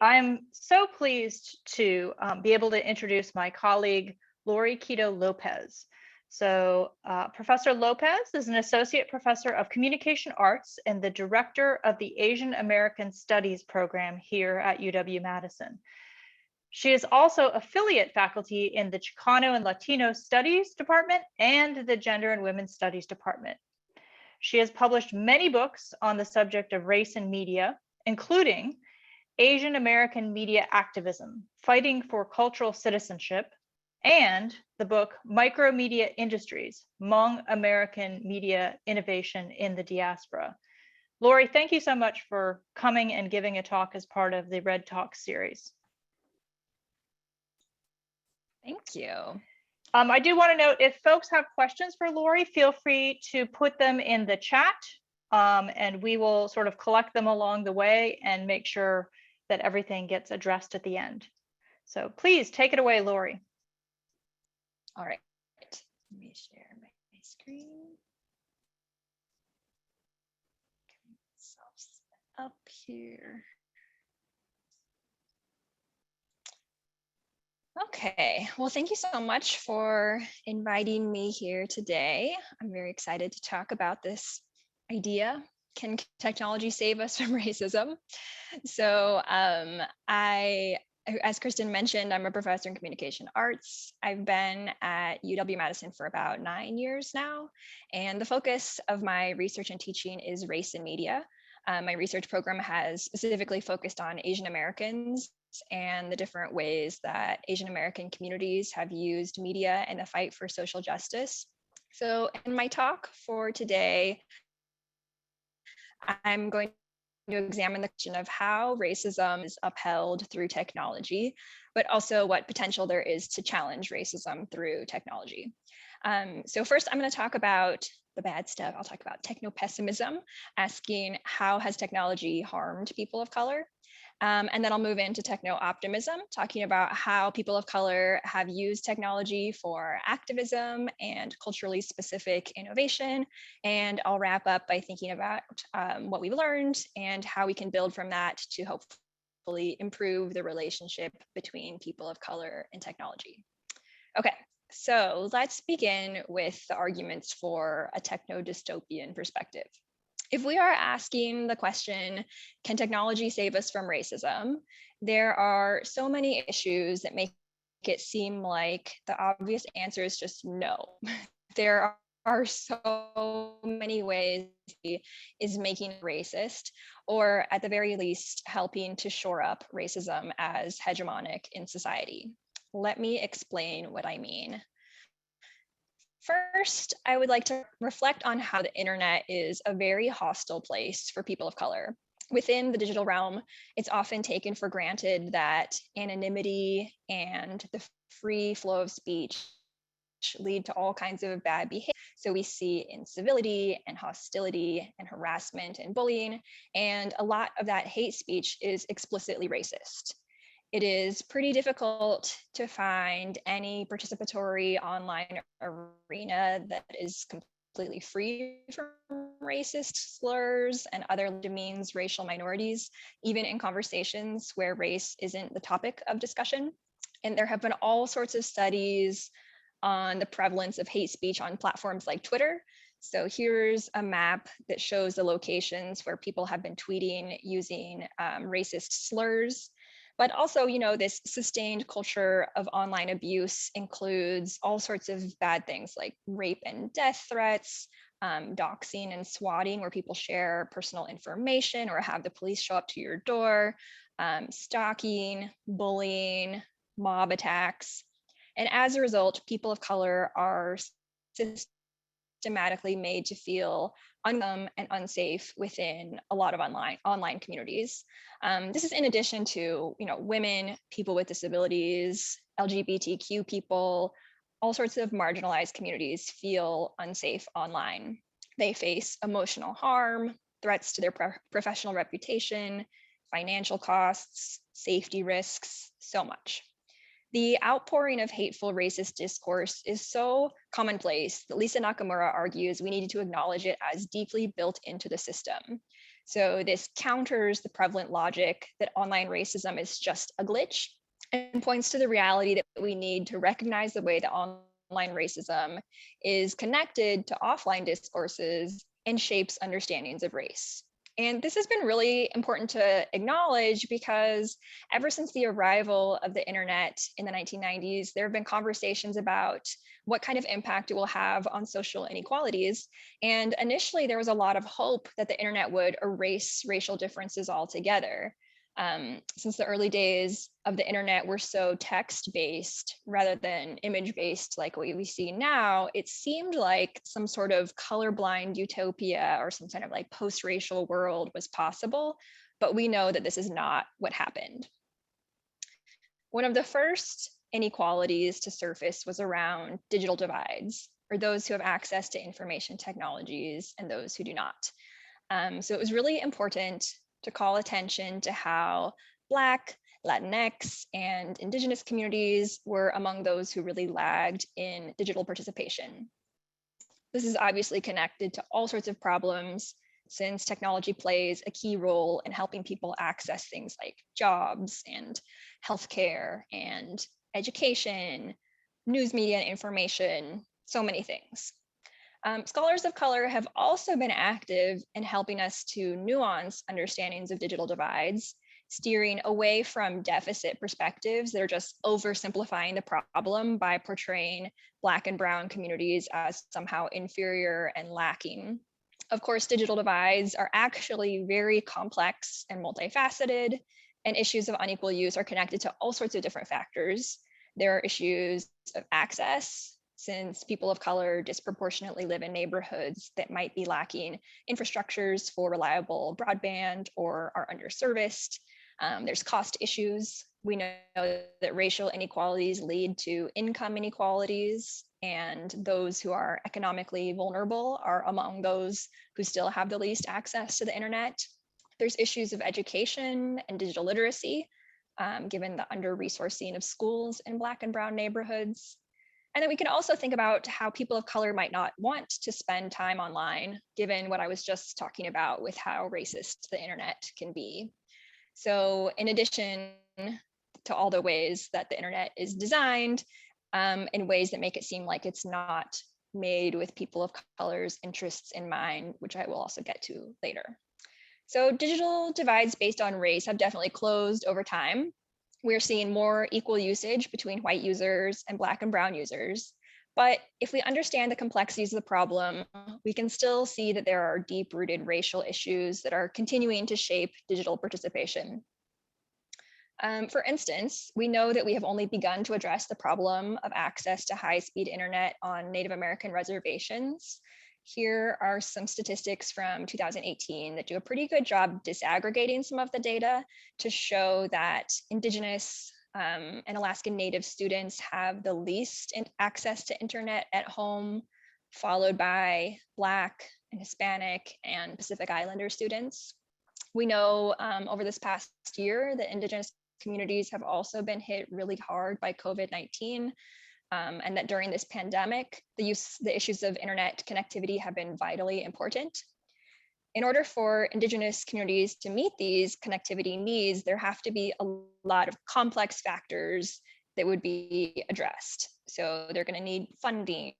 I'm so pleased to be able to introduce my colleague, Lori Kido Lopez. So Professor Lopez is an associate professor of communication arts and the director of the Asian American Studies program here at UW-Madison. She is also affiliate faculty in the Chicano and Latino Studies Department and the Gender and Women's Studies Department. She has published many books on the subject of race and media, including Asian American Media Activism, Fighting for Cultural Citizenship, and the book Micromedia Industries, Hmong American Media Innovation in the Diaspora. Lori, thank you so much for coming and giving a talk as part of the Red Talk series. Thank you. I do want to note, if folks have questions for Lori, feel free to put them in the chat, and we will sort of collect them along the way and make sure that everything gets addressed at the end. So please take it away, Lori. All right, let me share my screen. Get myself set up here. Okay, well, thank you so much for inviting me here today. I'm very excited to talk about this idea. Can technology save us from racism? So as Kristen mentioned, I'm a professor in communication arts. I've been at UW-Madison for about 9 years now, and the focus of my research and teaching is race and media. My research program has specifically focused on Asian Americans and the different ways that Asian American communities have used media in the fight for social justice. So in my talk for today, I'm going to examine the question of how racism is upheld through technology, but also what potential there is to challenge racism through technology. So first, I'm going to talk about the bad stuff. I'll talk about techno-pessimism, asking how has technology harmed people of color? And then I'll move into techno-optimism, talking about how people of color have used technology for activism and culturally specific innovation. And I'll wrap up by thinking about what we've learned and how we can build from that to hopefully improve the relationship between people of color and technology. Okay, so let's begin with the arguments for a techno-dystopian perspective. If we are asking the question, can technology save us from racism? There are so many issues that make it seem like the obvious answer is just no. There are so many ways it is making it racist, or at the very least, helping to shore up racism as hegemonic in society. Let me explain what I mean. First, I would like to reflect on how the internet is a very hostile place for people of color. Within the digital realm, it's often taken for granted that anonymity and the free flow of speech lead to all kinds of bad behavior. So we see incivility and hostility and harassment and bullying, and a lot of that hate speech is explicitly racist. It is pretty difficult to find any participatory online arena that is completely free from racist slurs and other demeans racial minorities, even in conversations where race isn't the topic of discussion. And there have been all sorts of studies on the prevalence of hate speech on platforms like Twitter. So here's a map that shows the locations where people have been tweeting using racist slurs. But also, this sustained culture of online abuse includes all sorts of bad things like rape and death threats, doxing and swatting, where people share personal information or have the police show up to your door, stalking, bullying, mob attacks. And as a result, people of color are systematically made to feel unwelcome and unsafe within a lot of online communities. This is in addition to, women, people with disabilities, LGBTQ people, all sorts of marginalized communities feel unsafe online. They face emotional harm, threats to their professional reputation, financial costs, safety risks, so much. The outpouring of hateful racist discourse is so commonplace that Lisa Nakamura argues we needed to acknowledge it as deeply built into the system. So this counters the prevalent logic that online racism is just a glitch and points to the reality that we need to recognize the way that online racism is connected to offline discourses and shapes understandings of race. And this has been really important to acknowledge because ever since the arrival of the internet in the 1990s, there have been conversations about what kind of impact it will have on social inequalities. And initially, there was a lot of hope that the internet would erase racial differences altogether. Since the early days of the internet were so text-based rather than image-based like what we see now, it seemed like some sort of colorblind utopia or some kind of like post-racial world was possible, but we know that this is not what happened. One of the first inequalities to surface was around digital divides, or those who have access to information technologies and those who do not. So it was really important to call attention to how Black, Latinx, and Indigenous communities were among those who really lagged in digital participation. This is obviously connected to all sorts of problems since technology plays a key role in helping people access things like jobs and healthcare and education, news media and information, so many things. Scholars of color have also been active in helping us to nuance understandings of digital divides, steering away from deficit perspectives that are just oversimplifying the problem by portraying Black and Brown communities as somehow inferior and lacking. Of course, digital divides are actually very complex and multifaceted, and issues of unequal use are connected to all sorts of different factors. There are issues of access, since people of color disproportionately live in neighborhoods that might be lacking infrastructures for reliable broadband or are underserviced. There's cost issues. We know that racial inequalities lead to income inequalities, and those who are economically vulnerable are among those who still have the least access to the internet. There's issues of education and digital literacy, given the under-resourcing of schools in Black and Brown neighborhoods. And then we can also think about how people of color might not want to spend time online, given what I was just talking about with how racist the internet can be. So in addition to all the ways that the internet is designed, in ways that make it seem like it's not made with people of color's interests in mind, which I will also get to later. So digital divides based on race have definitely closed over time. We're seeing more equal usage between white users and Black and Brown users. But if we understand the complexities of the problem, we can still see that there are deep-rooted racial issues that are continuing to shape digital participation. For instance, we know that we have only begun to address the problem of access to high-speed internet on Native American reservations. Here are some statistics from 2018 that do a pretty good job disaggregating some of the data to show that Indigenous and Alaskan Native students have the least access to internet at home, followed by Black and Hispanic and Pacific Islander students. We know over this past year that Indigenous communities have also been hit really hard by COVID-19. And that during this pandemic, the issues of internet connectivity have been vitally important. In order for Indigenous communities to meet these connectivity needs, there have to be a lot of complex factors that would be addressed. So they're going to need funding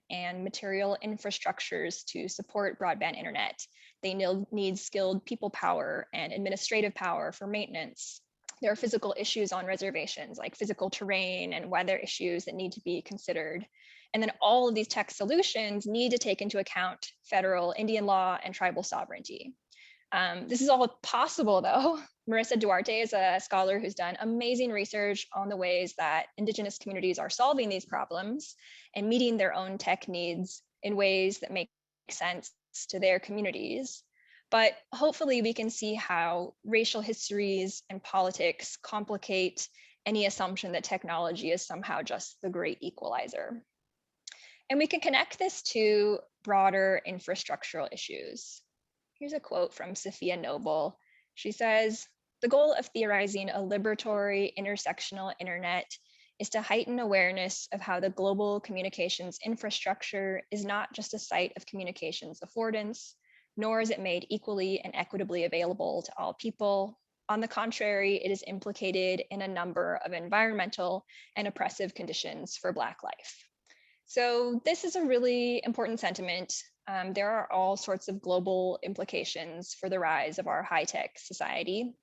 and material infrastructures to support broadband internet. They need skilled people power and administrative power for maintenance. There are physical issues on reservations, like physical terrain and weather issues that need to be considered. And then all of these tech solutions need to take into account federal Indian law and tribal sovereignty. This is all possible though. Marissa Duarte is a scholar who's done amazing research on the ways that Indigenous communities are solving these problems and meeting their own tech needs in ways that make sense to their communities. But hopefully we can see how racial histories and politics complicate any assumption that technology is somehow just the great equalizer. And we can connect this to broader infrastructural issues. Here's a quote from Sophia Noble. She says, "The goal of theorizing a liberatory intersectional internet is to heighten awareness of how the global communications infrastructure is not just a site of communications affordance, nor is it made equally and equitably available to all people. On the contrary, it is implicated in a number of environmental and oppressive conditions for Black life. So this is a really important sentiment. There are all sorts of global implications for the rise of our high-tech society.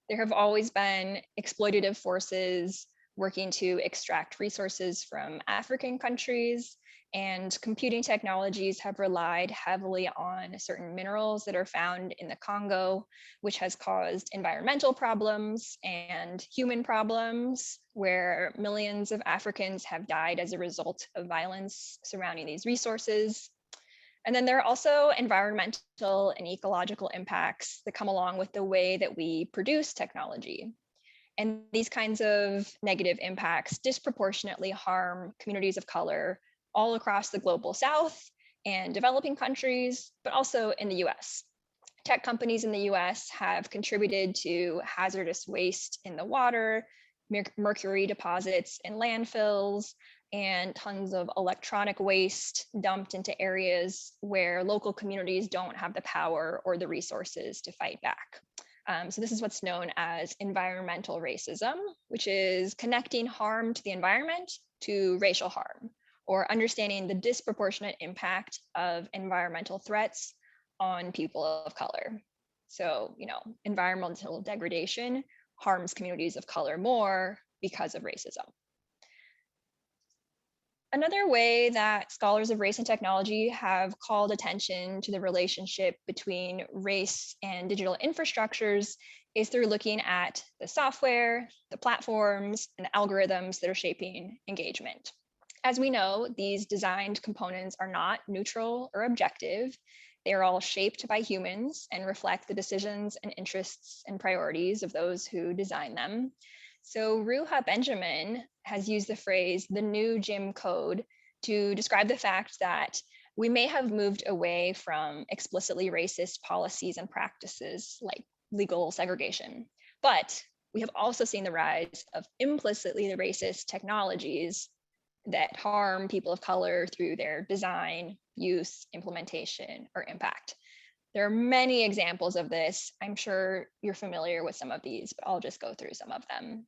There have always been exploitative forces working to extract resources from African countries, and computing technologies have relied heavily on certain minerals that are found in the Congo, which has caused environmental problems and human problems, where millions of Africans have died as a result of violence surrounding these resources. And then there are also environmental and ecological impacts that come along with the way that we produce technology. And these kinds of negative impacts disproportionately harm communities of color all across the global South and developing countries, but also in the US. Tech companies in the US have contributed to hazardous waste in the water, mercury deposits in landfills, and tons of electronic waste dumped into areas where local communities don't have the power or the resources to fight back. So this is what's known as environmental racism, which is connecting harm to the environment to racial harm, or understanding the disproportionate impact of environmental threats on people of color. So, environmental degradation harms communities of color more because of racism. Another way that scholars of race and technology have called attention to the relationship between race and digital infrastructures is through looking at the software, the platforms, and the algorithms that are shaping engagement. As we know, these designed components are not neutral or objective. They are all shaped by humans and reflect the decisions and interests and priorities of those who design them. So Ruha Benjamin has used the phrase, the new Jim Code, to describe the fact that we may have moved away from explicitly racist policies and practices like legal segregation, but we have also seen the rise of implicitly racist technologies that harm people of color through their design, use, implementation, or impact. There are many examples of this. I'm sure you're familiar with some of these, but I'll just go through some of them.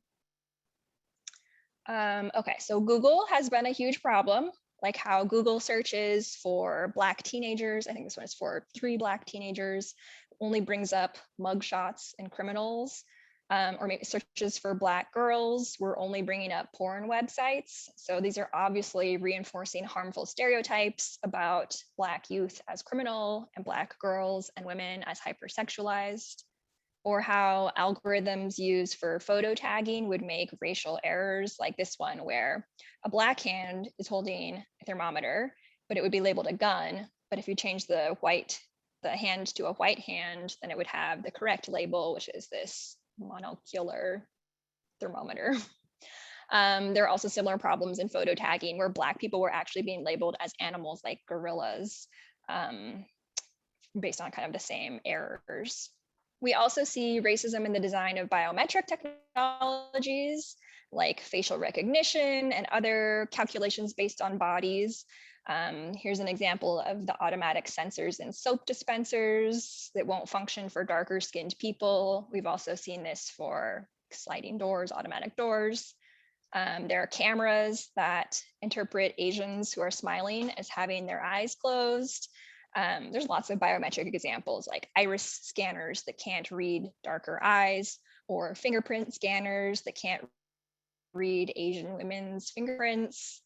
Okay, so Google has been a huge problem, like how Google searches for Black teenagers. I think this one is for 3 Black teenagers, only brings up mugshots and criminals. Or maybe searches for Black girls, we're only bringing up porn websites. So these are obviously reinforcing harmful stereotypes about Black youth as criminal and Black girls and women as hypersexualized, or how algorithms used for photo tagging would make racial errors like this one, where a Black hand is holding a thermometer, but it would be labeled a gun. But if you change the hand to a white hand, then it would have the correct label, which is this monocular thermometer. There are also similar problems in photo tagging where Black people were actually being labeled as animals like gorillas, based on kind of the same errors. We also see racism in the design of biometric technologies like facial recognition and other calculations based on bodies. Here's an example of the automatic sensors in soap dispensers that won't function for darker skinned people. We've also seen this for sliding doors, automatic doors. There are cameras that interpret Asians who are smiling as having their eyes closed. There's lots of biometric examples like iris scanners that can't read darker eyes, or fingerprint scanners that can't read Asian women's fingerprints.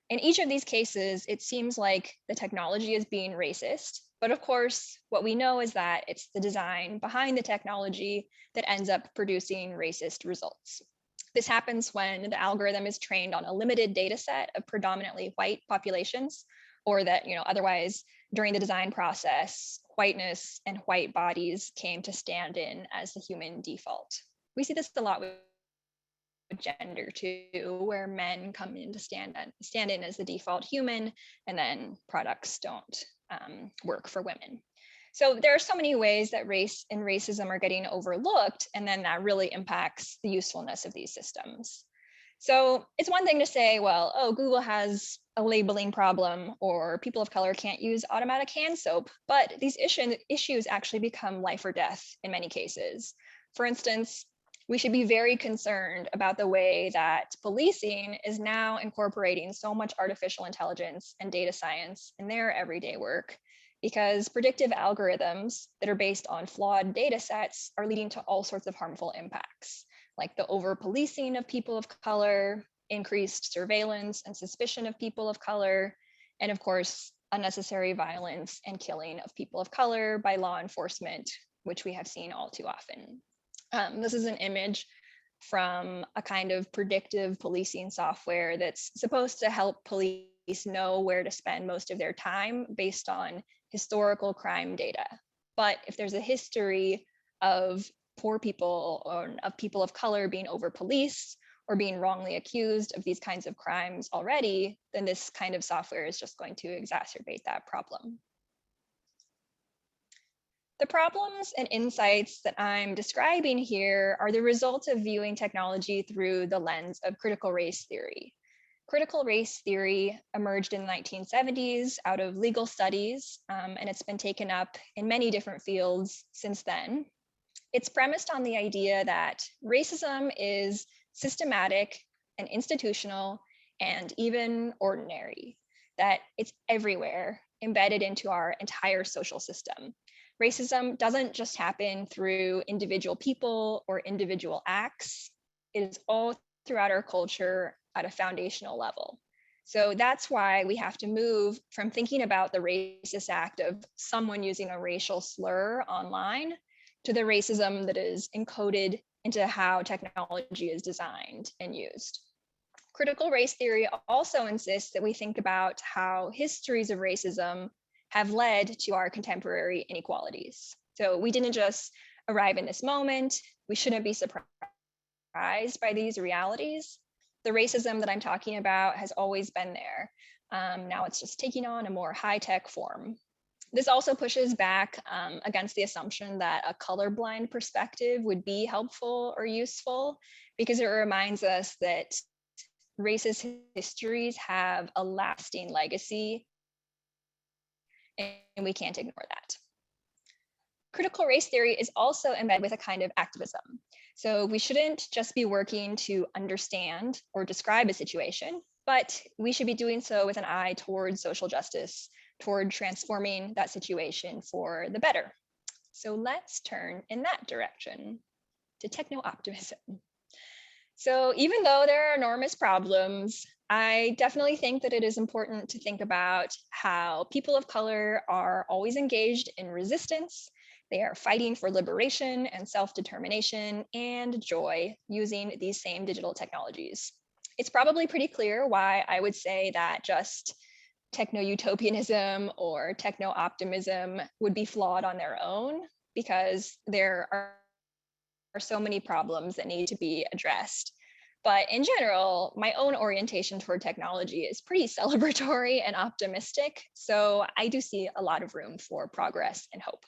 In each of these cases, it seems like the technology is being racist. But of course, what we know is that it's the design behind the technology that ends up producing racist results. This happens when the algorithm is trained on a limited data set of predominantly white populations, or that, otherwise during the design process, whiteness and white bodies came to stand in as the human default. We see this a lot with gender too, where men come in to stand in as the default human, and then products don't work for women. So there are so many ways that race and racism are getting overlooked, and then that really impacts the usefulness of these systems. So it's one thing to say, well, oh, Google has a labeling problem or people of color can't use automatic hand soap, but these issues actually become life or death in many cases. For instance, we should be very concerned about the way that policing is now incorporating so much artificial intelligence and data science in their everyday work, because predictive algorithms that are based on flawed data sets are leading to all sorts of harmful impacts, like the over-policing of people of color, increased surveillance and suspicion of people of color, and of course, unnecessary violence and killing of people of color by law enforcement, which we have seen all too often. This is an image from a kind of predictive policing software that's supposed to help police know where to spend most of their time based on historical crime data. But if there's a history of poor people or of people of color being over policed or being wrongly accused of these kinds of crimes already, then this kind of software is just going to exacerbate that problem. The problems and insights that I'm describing here are the result of viewing technology through the lens of critical race theory. Critical race theory emerged in the 1970s out of legal studies, and it's been taken up in many different fields since then. It's premised on the idea that racism is systematic and institutional and even ordinary, that it's everywhere, embedded into our entire social system. Racism doesn't just happen through individual people or individual acts. It is all throughout our culture at a foundational level. So that's why we have to move from thinking about the racist act of someone using a racial slur online to the racism that is encoded into how technology is designed and used. Critical race theory also insists that we think about how histories of racism have led to our contemporary inequalities. So we didn't just arrive in this moment. We shouldn't be surprised by these realities. The racism that I'm talking about has always been there. Now it's just taking on a more high-tech form. This also pushes back against the assumption that a colorblind perspective would be helpful or useful, because it reminds us that racist histories have a lasting legacy, and we can't ignore that. Critical race theory is also embedded with a kind of activism. So we shouldn't just be working to understand or describe a situation, but we should be doing so with an eye towards social justice, toward transforming that situation for the better. So let's turn in that direction to techno-optimism. So even though there are enormous problems, I definitely think that it is important to think about how people of color are always engaged in resistance. They are fighting for liberation and self-determination and joy using these same digital technologies. It's probably pretty clear why I would say that just techno-utopianism or techno-optimism would be flawed on their own, because there are so many problems that need to be addressed. But in general, my own orientation toward technology is pretty celebratory and optimistic. So I do see a lot of room for progress and hope.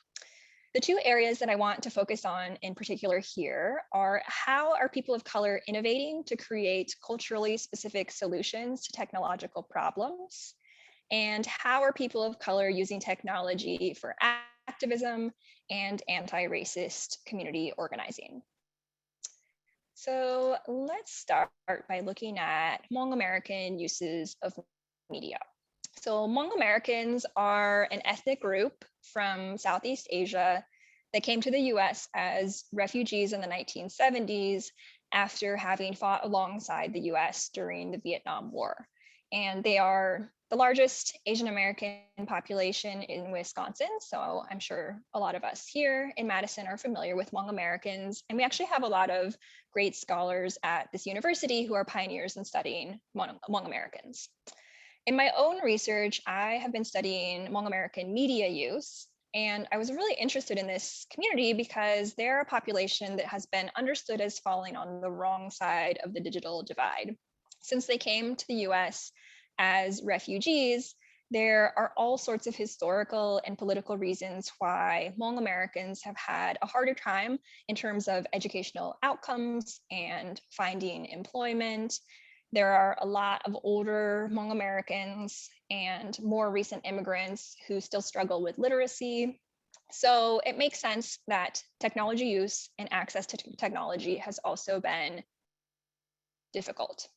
The two areas that I want to focus on in particular here are how are people of color innovating to create culturally specific solutions to technological problems, and how are people of color using technology for activism and anti-racist community organizing. So let's start by looking at Hmong American uses of media. So Hmong Americans are an ethnic group from Southeast Asia that came to the US as refugees in the 1970s after having fought alongside the US during the Vietnam War. And they are the largest Asian American population in Wisconsin. So I'm sure a lot of us here in Madison are familiar with Hmong Americans. And we actually have a lot of great scholars at this university who are pioneers in studying Hmong Americans. In my own research, I have been studying Hmong American media use. And I was really interested in this community because they're a population that has been understood as falling on the wrong side of the digital divide. Since they came to the US as refugees, there are all sorts of historical and political reasons why Hmong Americans have had a harder time in terms of educational outcomes and finding employment. There are a lot of older Hmong Americans and more recent immigrants who still struggle with literacy. So it makes sense that technology use and access to technology has also been difficult.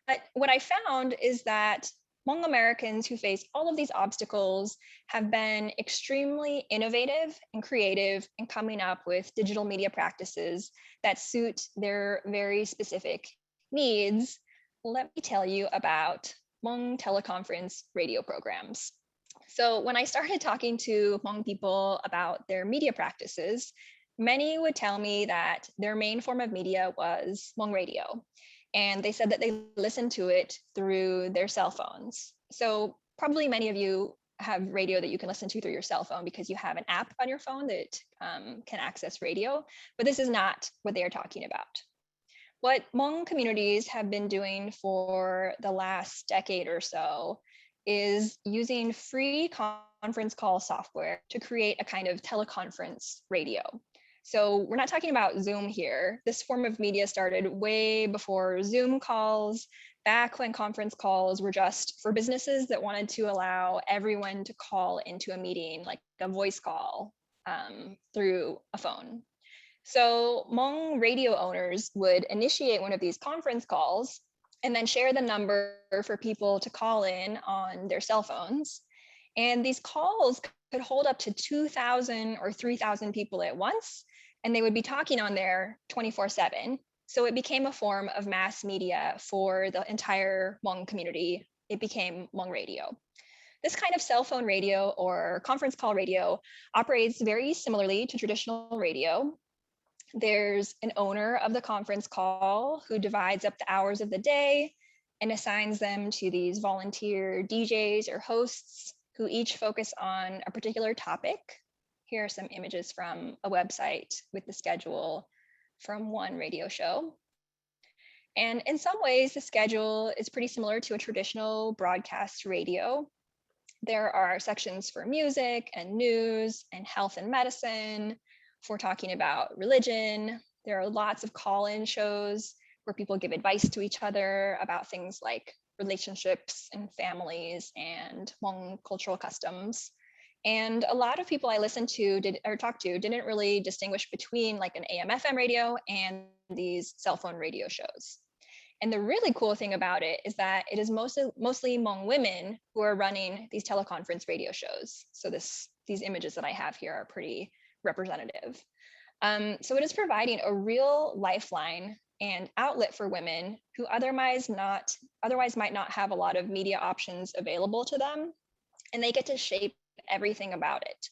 But what I found is that Hmong Americans who face all of these obstacles have been extremely innovative and creative in coming up with digital media practices that suit their very specific needs. Let me tell you about Hmong teleconference radio programs. So when I started talking to Hmong people about their media practices, many would tell me that their main form of media was Hmong radio. And they said that they listened to it through their cell phones. So probably many of you have radio that you can listen to through your cell phone because you have an app on your phone that can access radio, but this is not what they are talking about. What Hmong communities have been doing for the last decade or so is using free conference call software to create a kind of teleconference radio. So we're not talking about Zoom here. This form of media started way before Zoom calls, back when conference calls were just for businesses that wanted to allow everyone to call into a meeting, like a voice call through a phone. So Hmong radio owners would initiate one of these conference calls and then share the number for people to call in on their cell phones. And these calls could hold up to 2,000 or 3,000 people at once, and they would be talking on there 24/7. So it became a form of mass media for the entire Hmong community. It became Hmong radio. This kind of cell phone radio or conference call radio operates very similarly to traditional radio. There's an owner of the conference call who divides up the hours of the day and assigns them to these volunteer DJs or hosts who each focus on a particular topic. Here are some images from a website with the schedule from one radio show. And in some ways, the schedule is pretty similar to a traditional broadcast radio. There are sections for music and news and health and medicine. If we're talking about religion, there are lots of call-in shows where people give advice to each other about things like relationships and families and Hmong cultural customs. And a lot of people I listened to talked to didn't really distinguish between like an AM/FM radio and these cell phone radio shows. And the really cool thing about it is that it is mostly Hmong women who are running these teleconference radio shows. So these images that I have here are pretty representative. So it is providing a real lifeline and outlet for women who otherwise might not have a lot of media options available to them, and they get to shape everything about it.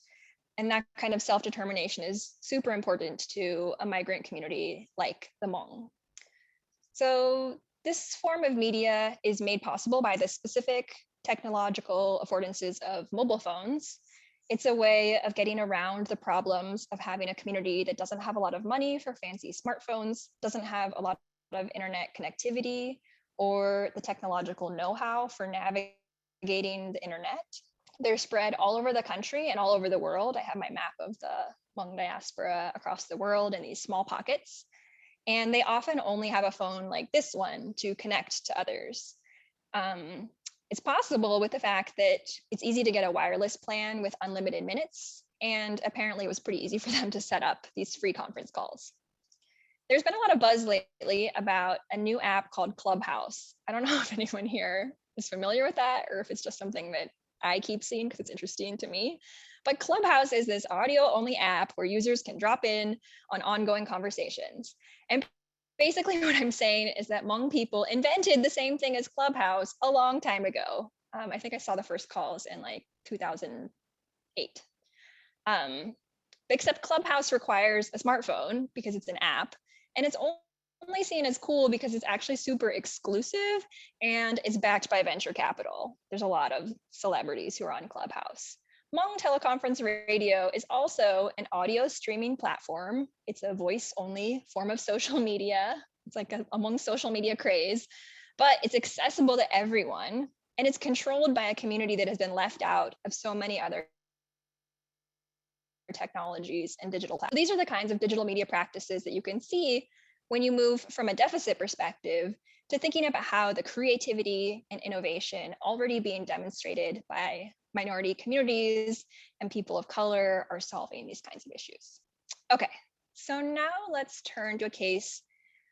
And that kind of self-determination is super important to a migrant community like the Hmong. So this form of media is made possible by the specific technological affordances of mobile phones. It's a way of getting around the problems of having a community that doesn't have a lot of money for fancy smartphones, doesn't have a lot of internet connectivity, or the technological know-how for navigating the internet. They're spread all over the country and all over the world. I have my map of the Hmong diaspora across the world in these small pockets. And they often only have a phone like this one to connect to others. It's possible with the fact that it's easy to get a wireless plan with unlimited minutes, and apparently it was pretty easy for them to set up these free conference calls. There's been a lot of buzz lately about a new app called Clubhouse. I don't know if anyone here is familiar with that or if it's just something that I keep seeing because it's interesting to me. But Clubhouse is this audio-only app where users can drop in on ongoing conversations. And basically what I'm saying is that Hmong people invented the same thing as Clubhouse a long time ago. I think I saw the first calls in like 2008. Except Clubhouse requires a smartphone because it's an app, and it's only seen as cool because it's actually super exclusive and it's backed by venture capital. There's a lot of celebrities who are on Clubhouse. Hmong teleconference radio is also an audio streaming platform. It's a voice-only form of social media. It's like among social media craze, but it's accessible to everyone. and it's controlled by a community that has been left out of so many other technologies and digital platforms. These are the kinds of digital media practices that you can see when you move from a deficit perspective to thinking about how the creativity and innovation already being demonstrated by minority communities and people of color are solving these kinds of issues. Okay, so now let's turn to a case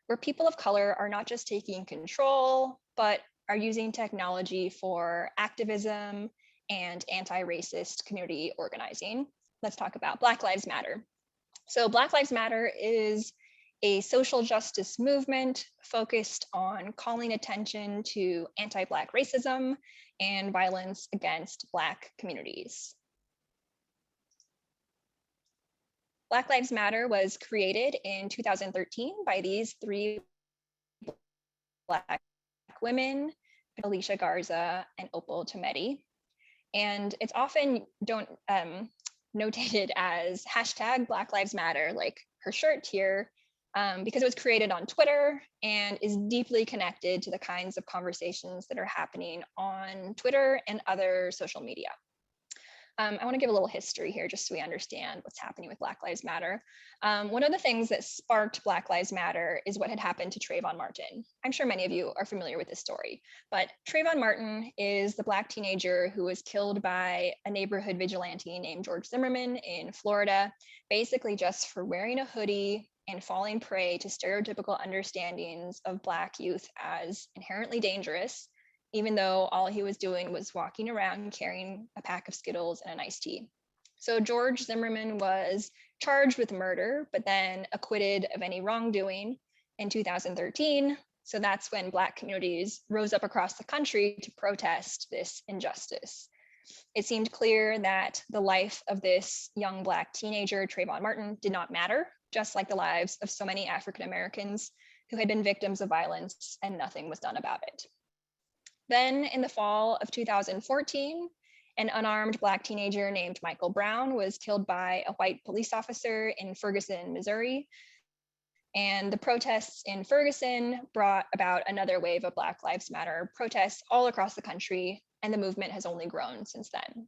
where people of color are not just taking control, but are using technology for activism and anti-racist community organizing. Let's talk about Black Lives Matter. So Black Lives Matter is a social justice movement focused on calling attention to anti-Black racism and violence against Black communities. Black Lives Matter was created in 2013 by these three Black women, Alicia Garza and Opal Tometi. And it's often notated as hashtag Black Lives Matter, like her shirt here, because it was created on Twitter and is deeply connected to the kinds of conversations that are happening on Twitter and other social media. I want to give a little history here just so we understand what's happening with Black Lives Matter. One of the things that sparked Black Lives Matter is what had happened to Trayvon Martin. I'm sure many of you are familiar with this story, but Trayvon Martin is the Black teenager who was killed by a neighborhood vigilante named George Zimmerman in Florida, basically just for wearing a hoodie and falling prey to stereotypical understandings of Black youth as inherently dangerous, even though all he was doing was walking around carrying a pack of Skittles and an iced tea. So George Zimmerman was charged with murder, but then acquitted of any wrongdoing in 2013. So that's when Black communities rose up across the country to protest this injustice. It seemed clear that the life of this young Black teenager, Trayvon Martin, did not matter, just like the lives of so many African Americans who had been victims of violence and nothing was done about it. Then in the fall of 2014, an unarmed Black teenager named Michael Brown was killed by a white police officer in Ferguson, Missouri. And the protests in Ferguson brought about another wave of Black Lives Matter protests all across the country, and the movement has only grown since then.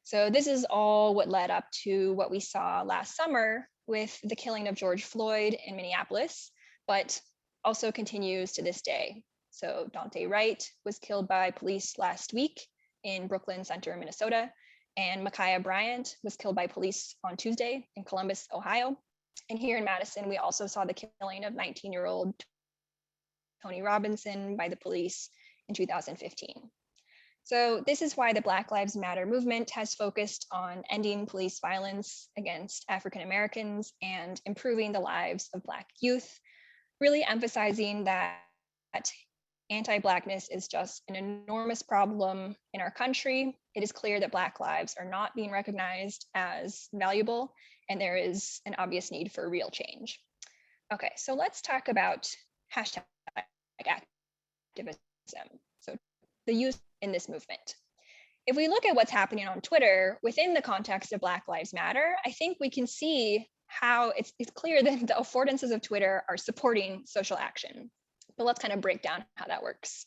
So this is all what led up to what we saw last summer with the killing of George Floyd in Minneapolis, but also continues to this day. So Daunte Wright was killed by police last week in Brooklyn Center, Minnesota, and Ma'Khia Bryant was killed by police on Tuesday in Columbus, Ohio. And here in Madison, we also saw the killing of 19-year-old Tony Robinson by the police in 2015. So this is why the Black Lives Matter movement has focused on ending police violence against African Americans and improving the lives of Black youth, really emphasizing that anti-Blackness is just an enormous problem in our country. It is clear that Black lives are not being recognized as valuable, and there is an obvious need for real change. Okay, so let's talk about hashtag activism. So the use in this movement. If we look at what's happening on Twitter within the context of Black Lives Matter, I think we can see how it's clear that the affordances of Twitter are supporting social action. But let's kind of break down how that works.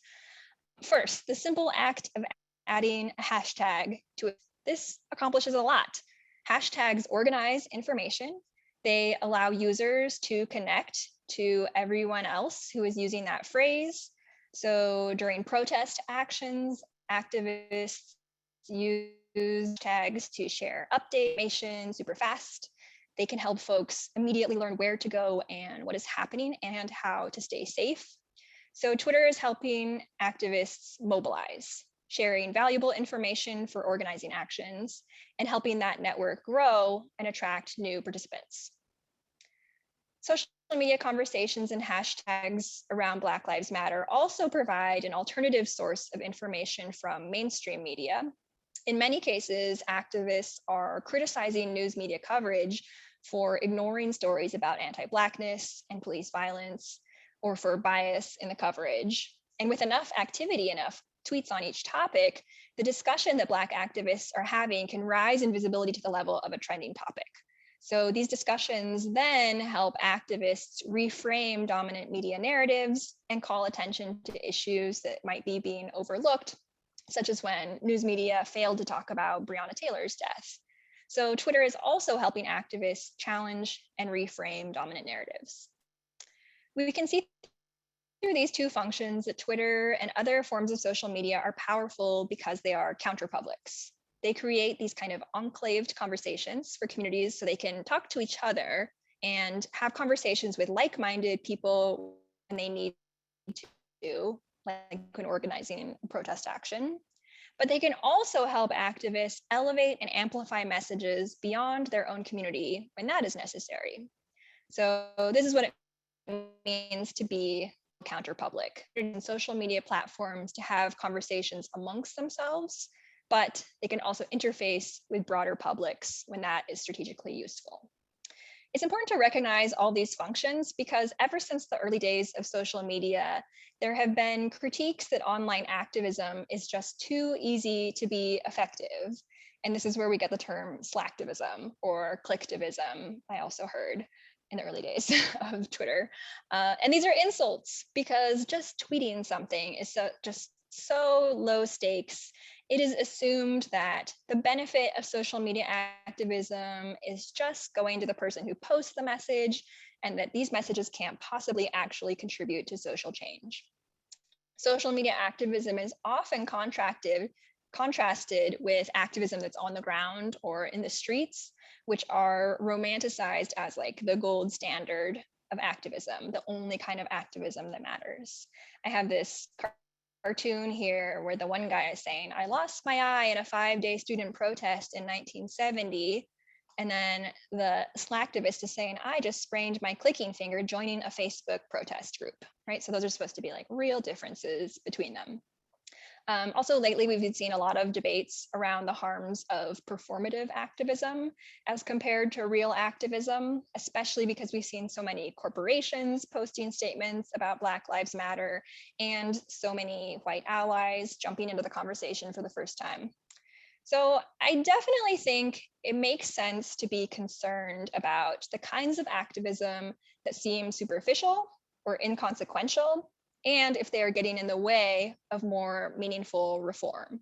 First, the simple act of adding a hashtag to it, this accomplishes a lot. Hashtags organize information. They allow users to connect to everyone else who is using that phrase. So during protest actions, activists use hashtags to share update information super fast. They can help folks immediately learn where to go and what is happening and how to stay safe. So Twitter is helping activists mobilize, sharing valuable information for organizing actions, and helping that network grow and attract new participants. Social media conversations and hashtags around Black Lives Matter also provide an alternative source of information from mainstream media. In many cases, activists are criticizing news media coverage for ignoring stories about anti-Blackness and police violence, or for bias in the coverage. And with enough activity, enough tweets on each topic, the discussion that Black activists are having can rise in visibility to the level of a trending topic. So these discussions then help activists reframe dominant media narratives and call attention to issues that might be being overlooked such as when news media failed to talk about Breonna Taylor's death. So Twitter is also helping activists challenge and reframe dominant narratives. We can see through these two functions that Twitter and other forms of social media are powerful because they are counterpublics. They create these kind of enclaved conversations for communities so they can talk to each other and have conversations with like-minded people when they need to, like when organizing protest action. But they can also help activists elevate and amplify messages beyond their own community when that is necessary. So this is what it means to be counterpublic. In social media platforms to have conversations amongst themselves, but they can also interface with broader publics when that is strategically useful. It's important to recognize all these functions because ever since the early days of social media, there have been critiques that online activism is just too easy to be effective. And this is where we get the term slacktivism or clicktivism, I also heard in the early days of Twitter. And these are insults because just tweeting something is just so low stakes. It is assumed that the benefit of social media activism is just going to the person who posts the message and that these messages can't possibly actually contribute to social change. Social media activism is often contrasted with activism that's on the ground or in the streets, which are romanticized as like the gold standard of activism, the only kind of activism that matters. I have this cartoon here where the one guy is saying, I lost my eye in a 5-day student protest in 1970. And then the slacktivist is saying, I just sprained my clicking finger joining a Facebook protest group, right? So those are supposed to be like real differences between them. Also, lately, we've seen a lot of debates around the harms of performative activism as compared to real activism, especially because we've seen so many corporations posting statements about Black Lives Matter and so many white allies jumping into the conversation for the first time. So I definitely think it makes sense to be concerned about the kinds of activism that seem superficial or inconsequential, and if they are getting in the way of more meaningful reform.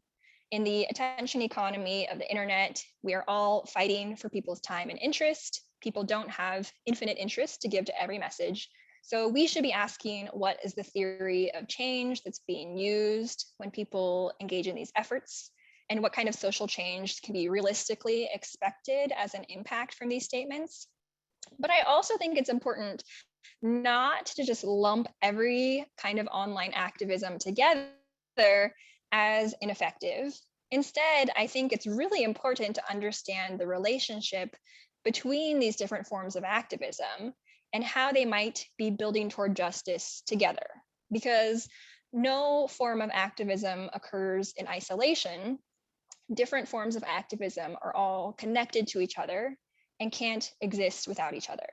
In the attention economy of the internet, we are all fighting for people's time and interest. People don't have infinite interest to give to every message. So we should be asking, what is the theory of change that's being used when people engage in these efforts? And what kind of social change can be realistically expected as an impact from these statements? But I also think it's important not to just lump every kind of online activism together as ineffective. Instead, I think it's really important to understand the relationship between these different forms of activism and how they might be building toward justice together. Because no form of activism occurs in isolation. Different forms of activism are all connected to each other and can't exist without each other.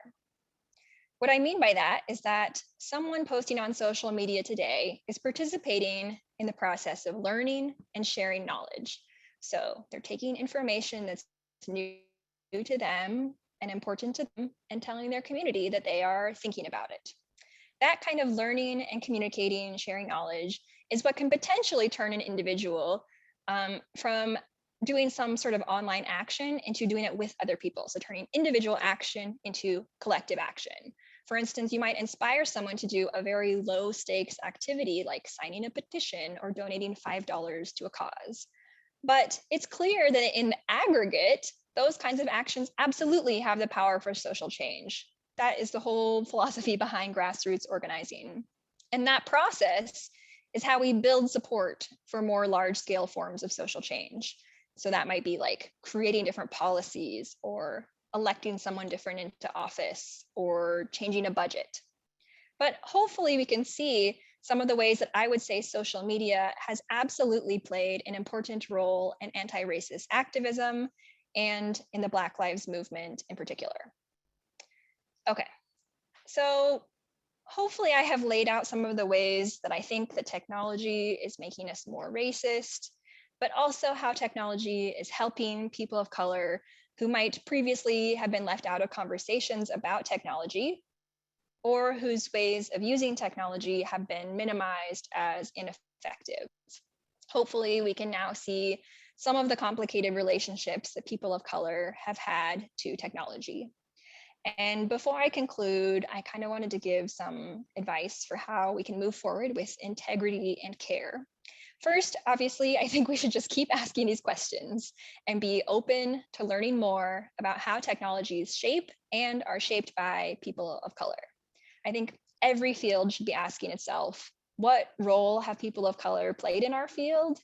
What I mean by that is that someone posting on social media today is participating in the process of learning and sharing knowledge. So they're taking information that's new to them and important to them and telling their community that they are thinking about it. That kind of learning and communicating, sharing knowledge is what can potentially turn an individual from doing some sort of online action into doing it with other people. So turning individual action into collective action. For instance, you might inspire someone to do a very low stakes activity like signing a petition or donating $5 to a cause. But it's clear that in aggregate, those kinds of actions absolutely have the power for social change. That is the whole philosophy behind grassroots organizing. And that process is how we build support for more large-scale forms of social change. So that might be like creating different policies or electing someone different into office or changing a budget. But hopefully we can see some of the ways that I would say social media has absolutely played an important role in anti-racist activism and in the Black Lives Movement in particular. Okay, so hopefully I have laid out some of the ways that I think that technology is making us more racist, but also how technology is helping people of color who might previously have been left out of conversations about technology, or whose ways of using technology have been minimized as ineffective. Hopefully, we can now see some of the complicated relationships that people of color have had to technology. And before I conclude, I kind of wanted to give some advice for how we can move forward with integrity and care. First, obviously, I think we should just keep asking these questions and be open to learning more about how technologies shape and are shaped by people of color. I think every field should be asking itself, what role have people of color played in our field?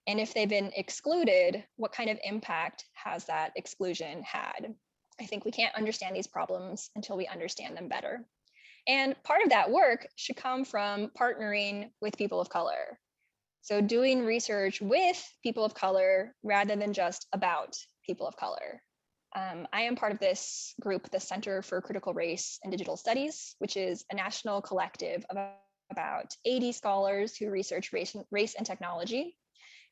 And if they've been excluded, what kind of impact has that exclusion had? I think we can't understand these problems until we understand them better. And part of that work should come from partnering with people of color. So doing research with people of color rather than just about people of color. I am part of this group, the Center for Critical Race and Digital Studies, which is a national collective of about 80 scholars who research race and technology.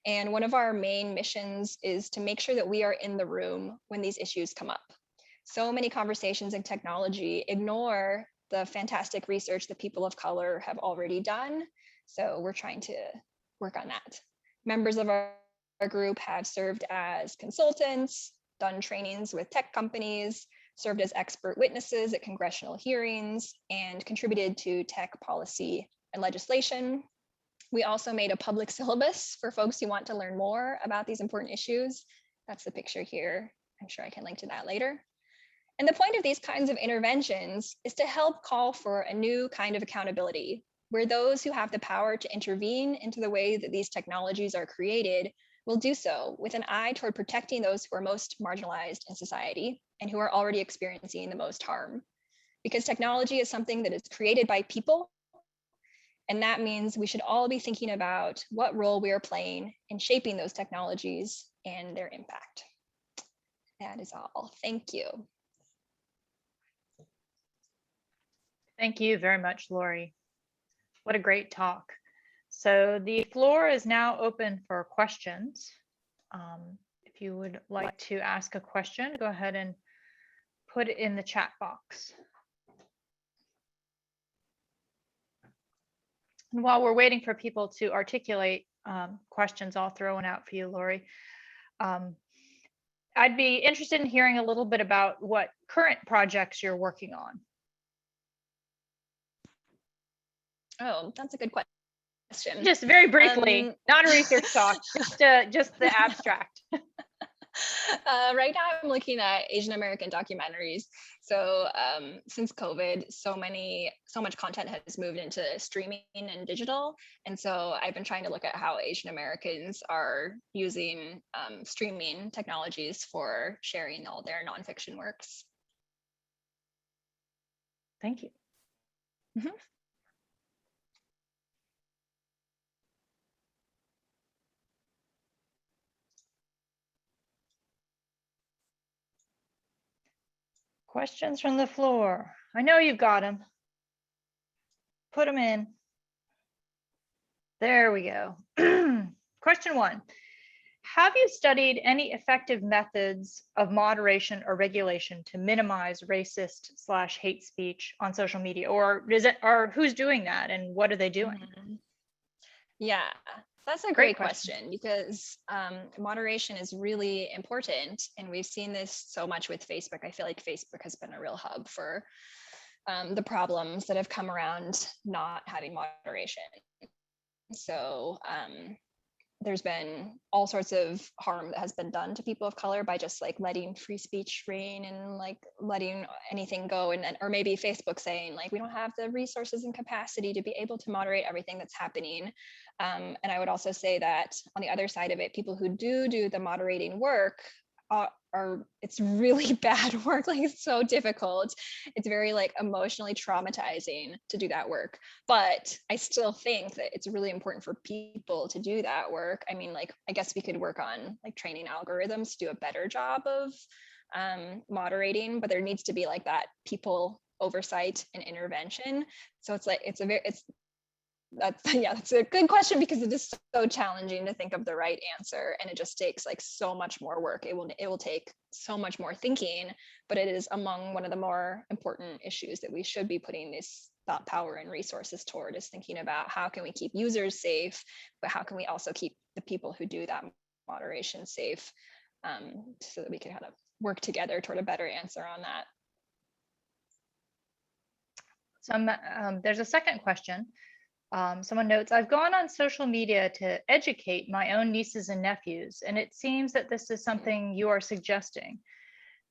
And one of our main missions is to make sure that we are in the room when these issues come up. So many conversations in technology ignore the fantastic research that people of color have already done. So we're trying to work on that. Members of our group have served as consultants, done trainings with tech companies, served as expert witnesses at congressional hearings, and contributed to tech policy and legislation. We also made a public syllabus for folks who want to learn more about these important issues. That's the picture here. I'm sure I can link to that later. And the point of these kinds of interventions is to help call for a new kind of accountability, where those who have the power to intervene into the way that these technologies are created will do so with an eye toward protecting those who are most marginalized in society and who are already experiencing the most harm. Because technology is something that is created by people, and that means we should all be thinking about what role we are playing in shaping those technologies and their impact. That is all. Thank you. Thank you very much, Lori. What a great talk. So the floor is now open for questions. If you would like to ask a question, go ahead and put it in the chat box. And while we're waiting for people to articulate questions, I'll throw one out for you, Lori. I'd be interested in hearing a little bit about what current projects you're working on. Oh, that's a good question. Just very briefly, not a research talk, just the abstract. Right now I'm looking at Asian American documentaries. So since COVID, so much content has moved into streaming and digital. And so I've been trying to look at how Asian Americans are using streaming technologies for sharing all their nonfiction works. Thank you. Mm-hmm. Questions from the floor. I know you've got them. Put them in. There we go. Question 1. Have you studied any effective methods of moderation or regulation to minimize racist/hate speech on social media? Or who's doing that and what are they doing? Mm-hmm. Yeah, that's a great question because moderation is really important. And we've seen this so much with Facebook. I feel like Facebook has been a real hub for the problems that have come around not having moderation. So there's been all sorts of harm that has been done to people of color by just like letting free speech reign and like letting anything go, and or maybe Facebook saying like we don't have the resources and capacity to be able to moderate everything that's happening. And I would also say that on the other side of it, people who do the moderating work it's really bad work. Like it's so difficult. It's very like emotionally traumatizing to do that work. But I still think that it's really important for people to do that work. I mean, like, I guess we could work on like training algorithms to do a better job of moderating, but there needs to be like that people oversight and intervention. So it's like, that's a good question because it is so challenging to think of the right answer, and it just takes like so much more work. It will take so much more thinking, but it is among one of the more important issues that we should be putting this thought power and resources toward, is thinking about how can we keep users safe, but how can we also keep the people who do that moderation safe, so that we can kind of work together toward a better answer on that. So there's a second question. Someone notes, I've gone on social media to educate my own nieces and nephews, and it seems that this is something you are suggesting,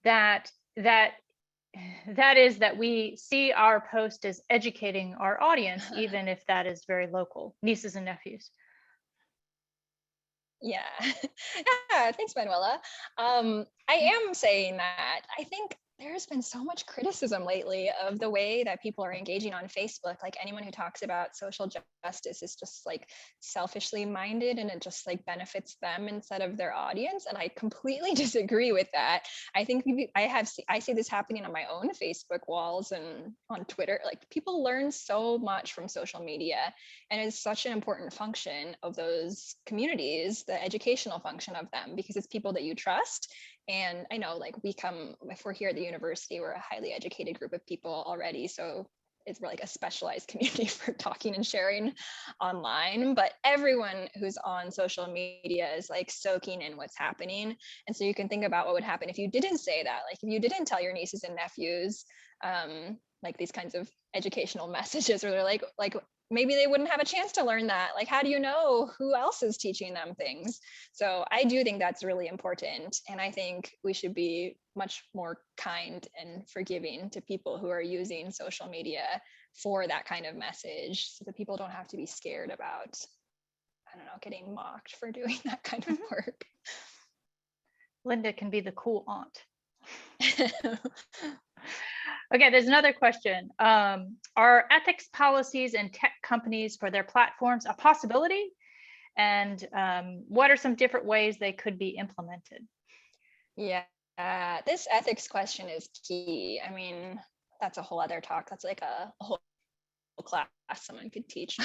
that is that we see our post as educating our audience, even if that is very local, nieces and nephews. Yeah. Yeah, thanks, Manuela. I am saying that. I think there's been so much criticism lately of the way that people are engaging on Facebook. Like anyone who talks about social justice is just like selfishly minded, and it just like benefits them instead of their audience. And I completely disagree with that. I think I see this happening on my own Facebook walls and on Twitter. Like people learn so much from social media, and it's such an important function of those communities, the educational function of them, because it's people that you trust. And I know, like, if we're here at the university, we're a highly educated group of people already. So we're like a specialized community for talking and sharing online. But everyone who's on social media is like soaking in what's happening. And so you can think about what would happen if you didn't say that. Like if you didn't tell your nieces and nephews, like these kinds of educational messages, or they're like maybe they wouldn't have a chance to learn that. Like, how do you know who else is teaching them things? So I do think that's really important. And I think we should be much more kind and forgiving to people who are using social media for that kind of message, so that people don't have to be scared about, I don't know, getting mocked for doing that kind of work. Linda can be the cool aunt. Okay, there's another question. Are ethics policies in tech companies for their platforms a possibility? And what are some different ways they could be implemented? Yeah, this ethics question is key. I mean, that's a whole other talk. That's like a whole class someone could teach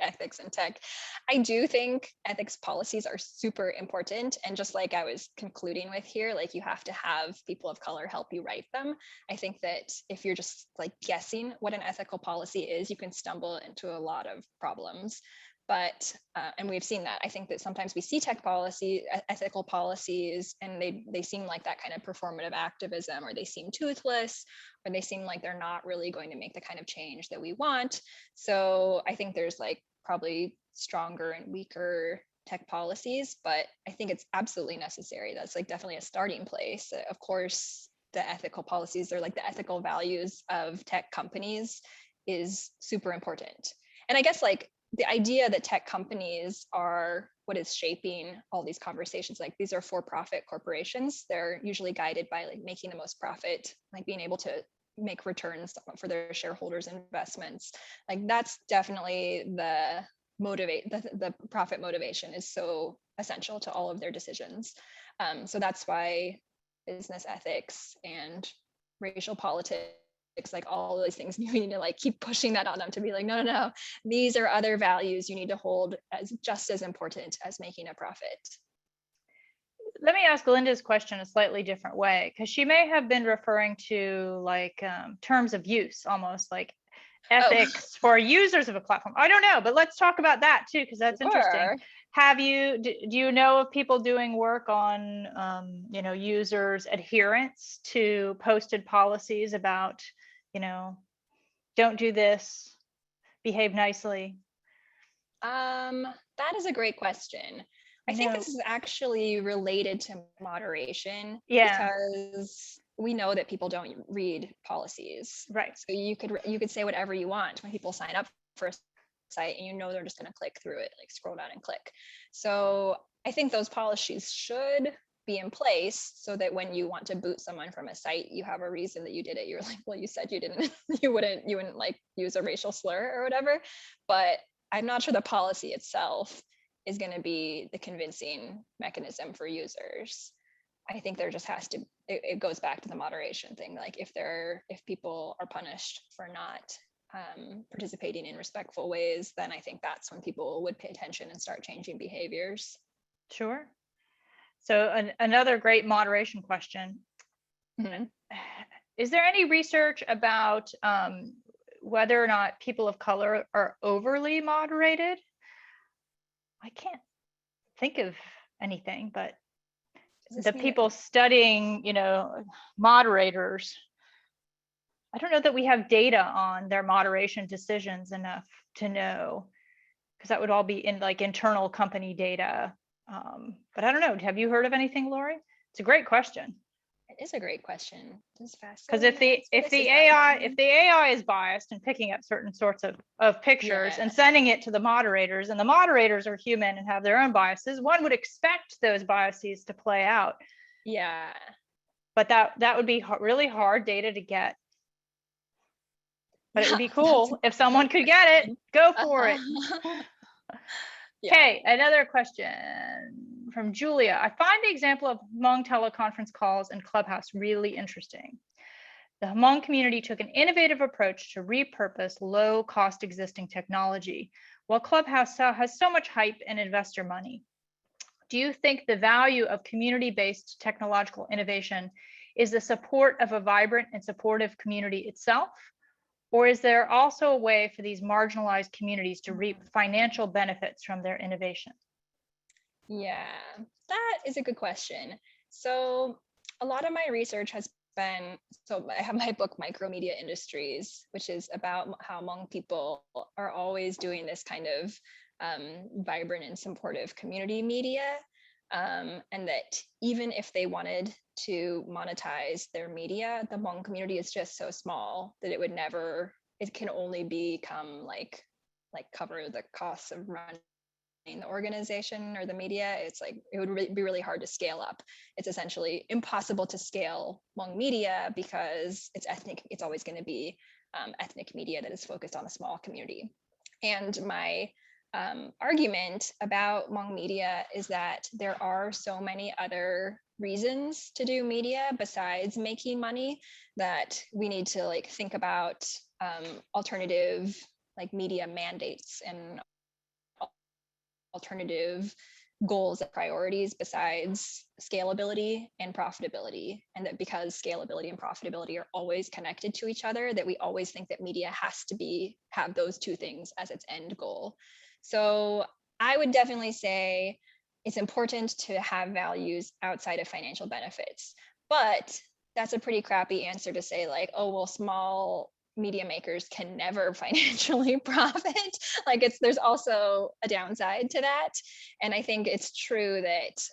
ethics and tech. I do think ethics policies are super important. And just like I was concluding with here, like you have to have people of color help you write them. I think that if you're just like guessing what an ethical policy is, you can stumble into a lot of problems. But, and we've seen that. I think that sometimes we see tech policy, ethical policies, and they seem like that kind of performative activism, or they seem toothless, or they seem like they're not really going to make the kind of change that we want. So I think there's like probably stronger and weaker tech policies, but I think it's absolutely necessary. That's like definitely a starting place. Of course, the ethical policies, or like the ethical values of tech companies, is super important. And I guess like the idea that tech companies are what is shaping all these conversations, like these are for-profit corporations. They're usually guided by like making the most profit, like being able to make returns for their shareholders' investments. Like that's definitely the profit motivation is so essential to all of their decisions. So that's why business ethics and racial politics, like all these things, you need to like keep pushing that on them to be like, no, these are other values you need to hold as just as important as making a profit. Let me ask Linda's question a slightly different way, because she may have been referring to like terms of use, almost like ethics for users of a platform. I don't know, but let's talk about that too, because that's interesting. Do you know of people doing work on users' adherence to posted policies about, don't do this, behave nicely? That is a great question. I think this is actually related to moderation, because we know that people don't read policies. Right. So you could say whatever you want when people sign up for a site, and they're just going to click through it, like scroll down and click. So I think those policies should be in place, so that when you want to boot someone from a site, you have a reason that you did it. You're like, well, you said you didn't, you wouldn't like use a racial slur or whatever. But I'm not sure the policy itself is going to be the convincing mechanism for users. I think there just has to, it goes back to the moderation thing. Like if people are punished for not participating in respectful ways, then I think that's when people would pay attention and start changing behaviors. Sure. So another great moderation question. Mm-hmm. Is there any research about whether or not people of color are overly moderated? I can't think of anything, but Does the this mean people studying, moderators, I don't know that we have data on their moderation decisions enough to know, because that would all be in like internal company data. But I don't know. Have you heard of anything, Lori? It's a great question. it is a great question. Does Because FAFSA answer if this? Is the that AI one? if the AI is biased and picking up certain sorts of pictures Yeah. and sending it to the moderators, and the moderators are human and have their own biases, one would expect those biases to play out. Yeah. But that would be really hard data to get. But it would be That's cool a if someone great could get it. question. Go for it. Yeah. Okay, another question from Julia. I find the example of Hmong teleconference calls and Clubhouse really interesting. The Hmong community took an innovative approach to repurpose low-cost existing technology, while Clubhouse has so much hype and investor money. Do you think the value of community-based technological innovation is the support of a vibrant and supportive community itself? Or is there also a way for these marginalized communities to reap financial benefits from their innovation? Yeah, that is a good question. So a lot of my research has been, so I have my book Micromedia Industries, which is about how Hmong people are always doing this kind of vibrant and supportive community media. And that even if they wanted to monetize their media, the Hmong community is just so small that it would never, it can only become like cover the costs of running the organization or the media. It's like it would be really hard to scale up. It's essentially impossible to scale Hmong media because it's ethnic. It's always going to be ethnic media that is focused on a small community. And my argument about Hmong media is that there are so many other reasons to do media besides making money that we need to like think about alternative like media mandates and alternative goals and priorities besides scalability and profitability. And that because scalability and profitability are always connected to each other, that we always think that media has to have those two things as its end goal. So I would definitely say it's important to have values outside of financial benefits, but that's a pretty crappy answer to say like, oh, well, small media makers can never financially profit. Like there's also a downside to that. And I think it's true that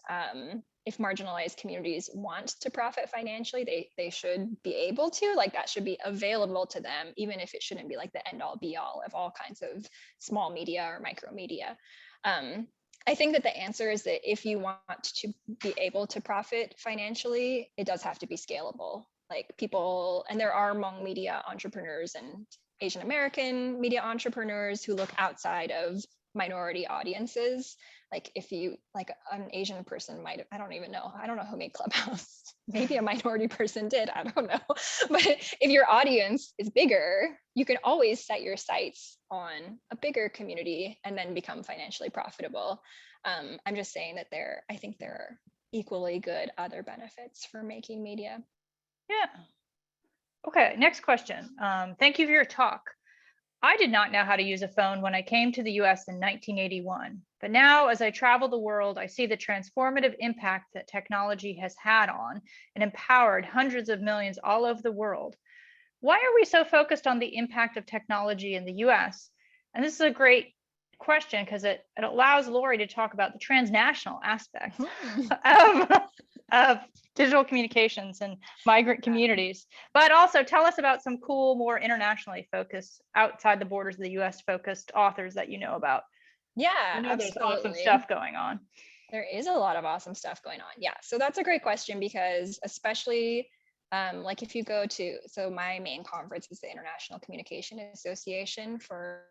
if marginalized communities want to profit financially, they should be able to, like that should be available to them, even if it shouldn't be like the end all be all of all kinds of small media or micro media. I think that the answer is that if you want to be able to profit financially, it does have to be scalable. Like people, and there are Hmong media entrepreneurs and Asian American media entrepreneurs who look outside of minority audiences. Like if you, like an Asian person might, I don't know who made Clubhouse. Maybe a minority person did, I don't know. But if your audience is bigger, you can always set your sights on a bigger community and then become financially profitable. I'm just saying that I think there are equally good other benefits for making media. Yeah. Okay, next question. Thank you for your talk. I did not know how to use a phone when I came to the US in 1981, but now as I travel the world, I see the transformative impact that technology has had on and empowered hundreds of millions all over the world. Why are we so focused on the impact of technology in the US? And this is a great question because it allows Lori to talk about the transnational aspect of digital communications and migrant communities, but also tell us about some cool, more internationally focused, outside the borders of the US focused authors that you know about. Yeah, There's awesome absolutely. stuff going on. There is a lot of awesome stuff going on. Yeah, so that's a great question because especially like if you go to, so my main conference is the International Communication Association for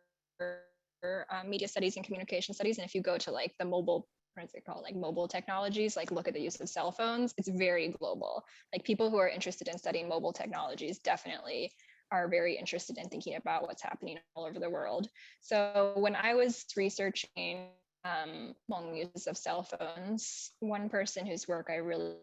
Media Studies and Communication Studies. And if you go to like the mobile, what is it called, like mobile technologies, like look at the use of cell phones, it's very global. Like people who are interested in studying mobile technologies definitely are very interested in thinking about what's happening all over the world. So when I was researching Hmong use of cell phones, one person whose work I really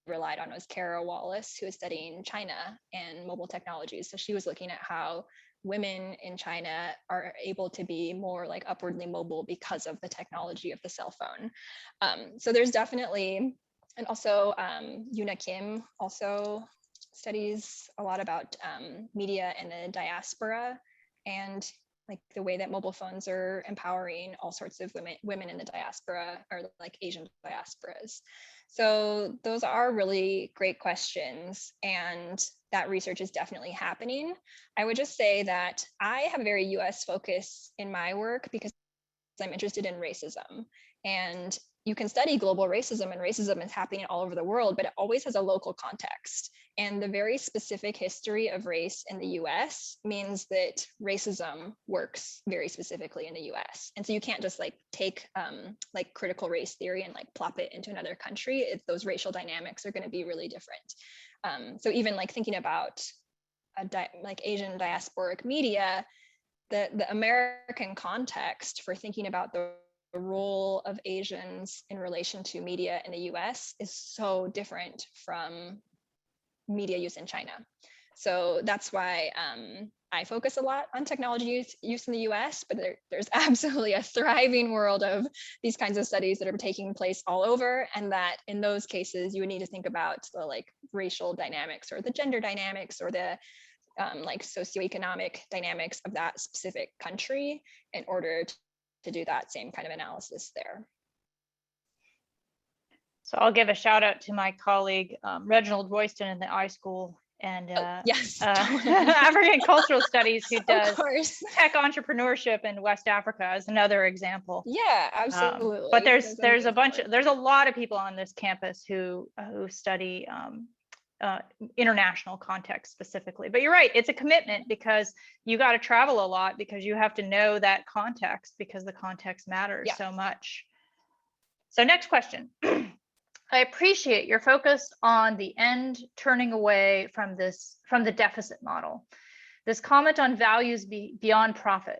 relied on was Kara Wallace, who was studying China and mobile technologies. So she was looking at how women in China are able to be more like upwardly mobile because of the technology of the cell phone. So there's definitely, and also Yuna Kim also studies a lot about media in the diaspora and like the way that mobile phones are empowering all sorts of women in the diaspora or like Asian diasporas. So those are really great questions, and that research is definitely happening. I would just say that I have a very US focus in my work because I'm interested in racism. And you can study global racism, and racism is happening all over the world, but it always has a local context. And the very specific history of race in the US means that racism works very specifically in the US. And so you can't just like take like critical race theory and like plop it into another country. Those racial dynamics are going to be really different. So even like thinking about like Asian diasporic media, the American context for thinking about the role of Asians in relation to media in the US is so different from media use in China. So that's why I focus a lot on technology use in the US, but there's absolutely a thriving world of these kinds of studies that are taking place all over. And that in those cases, you would need to think about the like racial dynamics or the gender dynamics or the like socioeconomic dynamics of that specific country in order to do that same kind of analysis there. So I'll give a shout out to my colleague, Reginald Royston in the iSchool and yes, African Cultural Studies, who does of course. tech entrepreneurship in West Africa as another example. Yeah, absolutely. But there's a lot of people on this campus who study international context specifically. But you're right, it's a commitment because you got to travel a lot because you have to know that context because the context matters so much. So next question. I appreciate your focus on the end turning away from the deficit model. This comment on values beyond profit.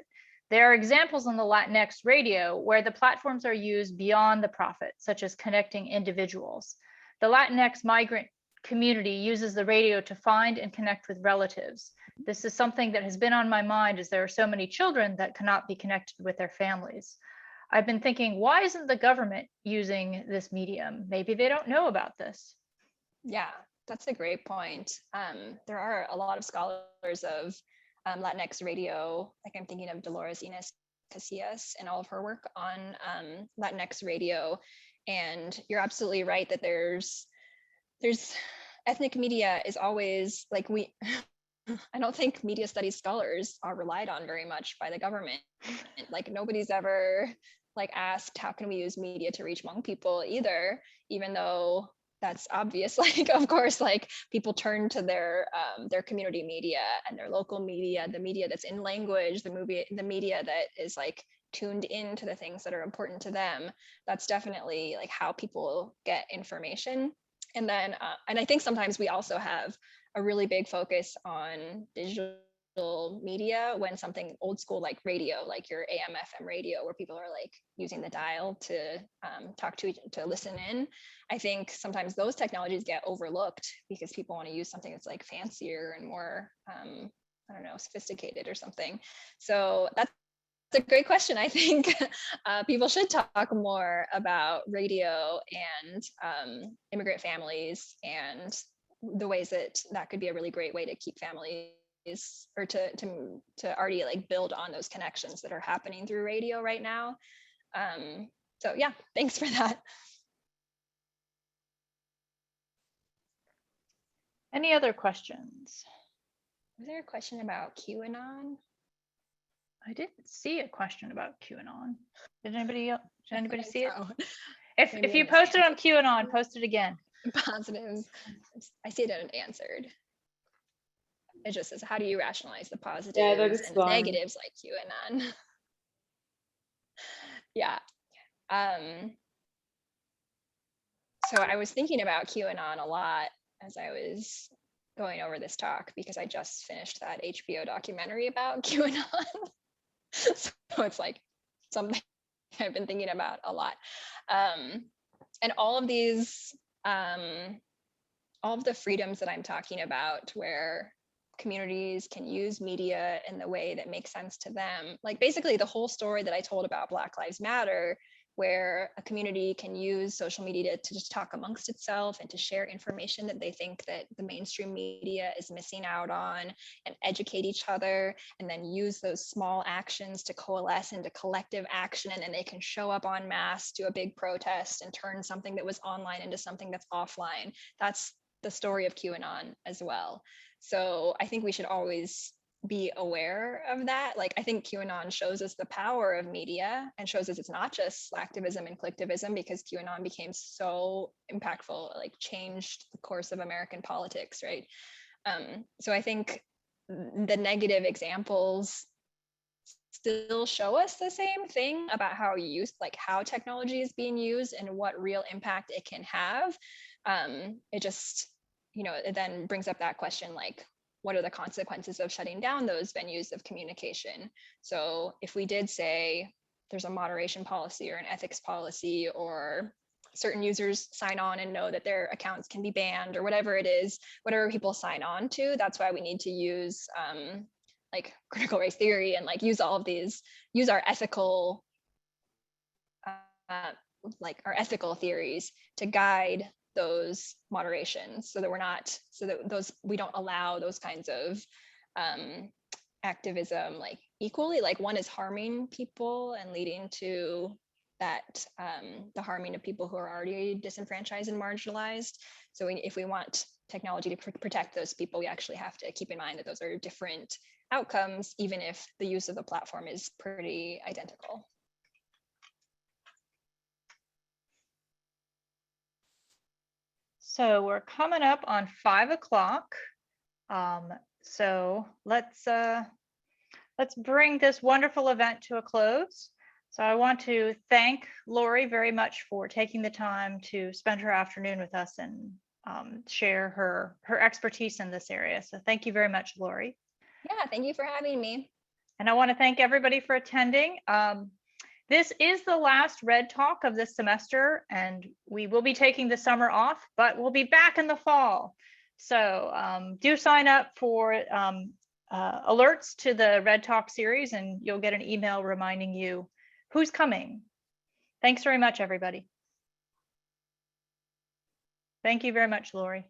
There are examples on the Latinx radio where the platforms are used beyond the profit, such as connecting individuals. The Latinx migrant community uses the radio to find and connect with relatives. This is something that has been on my mind as there are so many children that cannot be connected with their families. I've been thinking, why isn't the government using this medium? Maybe they don't know about this. Yeah, that's a great point. There are a lot of scholars of Latinx radio, like I'm thinking of Dolores Inés Casillas and all of her work on Latinx radio. And you're absolutely right that there's ethnic media is always like I don't think media studies scholars are relied on very much by the government. Like nobody's ever like asked how can we use media to reach Hmong people either, even though that's obvious. Like of course like people turn to their community media and their local media, the media that's in language, the media that is like tuned into the things that are important to them. That's definitely like how people get information. And then and I think sometimes we also have a really big focus on digital media when something old school like radio, like your AM FM radio, where people are like using the dial to talk to listen in. I think sometimes those technologies get overlooked because people want to use something that's like fancier and more I don't know, sophisticated or something. So that's a great question. I think people should talk more about radio and immigrant families and the ways that could be a really great way to keep families or to already like build on those connections that are happening through radio right now. So yeah, thanks for that. Any other questions? Was there a question about QAnon? I didn't see a question about QAnon. Did anybody see it? So. If you posted on QAnon, post it again. Positives. I see it unanswered. It just says, how do you rationalize the positives and the negatives like QAnon? Yeah. So I was thinking about QAnon a lot as I was going over this talk because I just finished that HBO documentary about QAnon. So it's like something I've been thinking about a lot. And all of these, all of the freedoms that I'm talking about, where communities can use media in the way that makes sense to them. Like basically the whole story that I told about Black Lives Matter, where a community can use social media to just talk amongst itself and to share information that they think that the mainstream media is missing out on, and educate each other, and then use those small actions to coalesce into collective action, and then they can show up en masse to a big protest and turn something that was online into something that's offline. That's the story of QAnon as well. So I think we should always be aware of that. Like, I think QAnon shows us the power of media and shows us it's not just activism and collectivism, because QAnon became so impactful, like changed the course of American politics, right? So I think the negative examples still show us the same thing about how how technology is being used and what real impact it can have. It just, it then brings up that question, like, what are the consequences of shutting down those venues of communication? So if we did say there's a moderation policy or an ethics policy, or certain users sign on and know that their accounts can be banned, or whatever it is, whatever people sign on to, that's why we need to use like critical race theory and like use all of these, use our ethical our ethical theories to guide those moderations, so that we don't allow those kinds of activism like equally. Like, one is harming people and leading to that the harming of people who are already disenfranchised and marginalized. So if we want technology to protect those people, we actually have to keep in mind that those are different outcomes, even if the use of the platform is pretty identical. So we're coming up on 5 o'clock. So let's bring this wonderful event to a close. So I want to thank Lori very much for taking the time to spend her afternoon with us and share her expertise in this area. So thank you very much, Lori. Yeah, thank you for having me. And I want to thank everybody for attending. This is the last Red Talk of this semester, and we will be taking the summer off, but we'll be back in the fall. So do sign up for alerts to the Red Talk series, and you'll get an email reminding you who's coming. Thanks very much, everybody. Thank you very much, Lori.